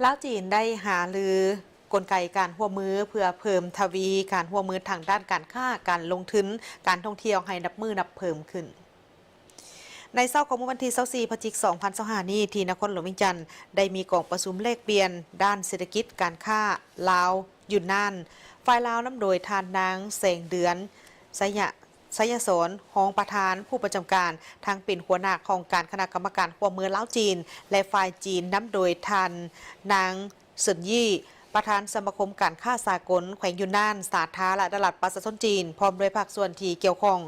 ลาวจีนได้หารือกลไกการร่วมมือเพื่อเพิ่มทวีการร่วมมือทางด้านการค้าการลงทุนการท่องเที่ยวให้นับเพิ่มขึ้นในเช้าของวันที่24พฤศจิกายน2025นี้ที่นครหลวงวิงจันทร์ได้มีกองประชุมแลกเปลี่ยนด้านเศรษฐกิจการค้าลาวยุนนานฝ่ายลาวน้ำโดยทานนางแสงเดือนไสยศรรองประธานผู้ประจำการทางเป็นหัวหน้าของการคณะกรรมการร่วมมือลาวจีนและฝ่ายจีนน้ำโดยทานนางเซินยี่ประธานสมาคมการค้าสากลแขวงยูนนานสาธารณรัฐประชาชนจีนพร้อมด้วยภาคส่วนที่เกี่ยวข้อง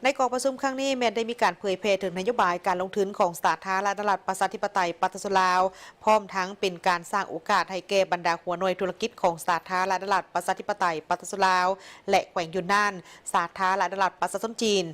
ในกองประชุมครั้งนี้แม้ได้มีการเผยแพร่ถึงนโยบายการลงทุนของสาธารณรัฐประชาธิปไตยปฏิรูปลาวพร้อมทั้งเป็นการสร้างโอกาสให้แก่บรรดาหัวหน่วยธุรกิจของสาธารณรัฐประชาธิปไตยปฏิรูปลาวและแขวงยูนนานสาธารณรัฐประชาชนจีน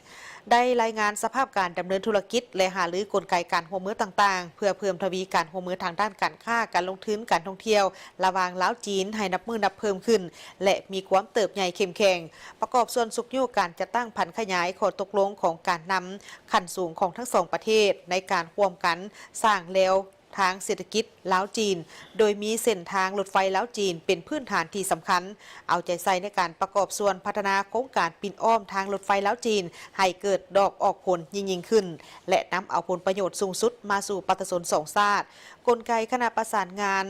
ได้รายงานสภาพการดำเนินธุรกิจและหารือกลไกการร่วมมือต่างๆเพื่อเพิ่มทวีการร่วมมือทางด้านการค้าการลงทุนการท่องเที่ยวระหว่างลาวจีนให้นับเพิ่มขึ้นและมีความเติบใหญ่เข้มแข็งประกอบส่วนสุขโยการจะตั้งพันขยายข้อตกลงของการนำขั้นสูงของทั้งสองประเทศในการร่วมกันสร้างแล้วทางเศรษฐกิจลาวจีนโดยมีเส้นทางรถไฟลาวจีนเป็นพื้นฐานที่สำคัญเอาใจใส่ในการประกอบส่วนพัฒนาโครงการปิ่นอ้อมทางรถไฟลาวจีนให้เกิดดอกออกผลยิ่งขึ้นและนำเอาผลประโยชน์สูงสุดมาสู่ประชาชนสองชาติกลไกคณะประสานงาน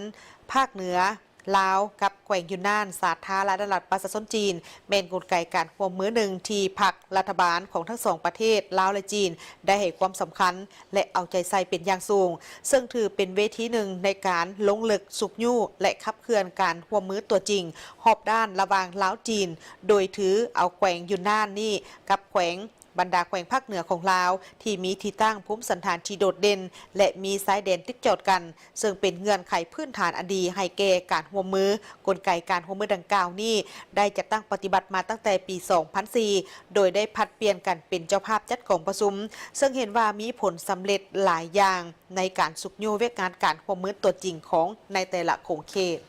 ภาคเหนือลาวกับแขวงยูนนานสาธารณรัฐประชาชนจีนเป็นกลไกการร่วมมือหนึ่งที่พรรครัฐบาลของทั้งสองประเทศลาวและจีนได้ให้ความสำคัญและเอาใจใส่เป็นอย่างสูงซึ่งถือเป็นเวทีหนึ่งในการลงลึกสุกยู่และขับเคลื่อนการร่วมมือตัวจริงหอบด้านระหว่างลาวจีนโดยถือเอาแขวงยูนนานนี่กับแขวงบรรดาแขวงภาคเหนือของลาวที่มีที่ตั้งภูมิสันฐานที่โดดเด่นและมีสายแดนติดจอดกันซึ่งเป็นเงื่อนไขพื้นฐานอดีให้แก่การร่วมมือกลไกการร่วมมือดังกล่าวนี้ได้จัดตั้งปฏิบัติมาตั้งแต่ปี 2004 โดยได้ผัดเปลี่ยนกันเป็นเจ้าภาพจัดกองประชุมซึ่งเห็นว่ามีผลสำเร็จหลายอย่างในการสุกโยเวกงานการร่วมมือตัวจริงของในแต่ละโครงเขต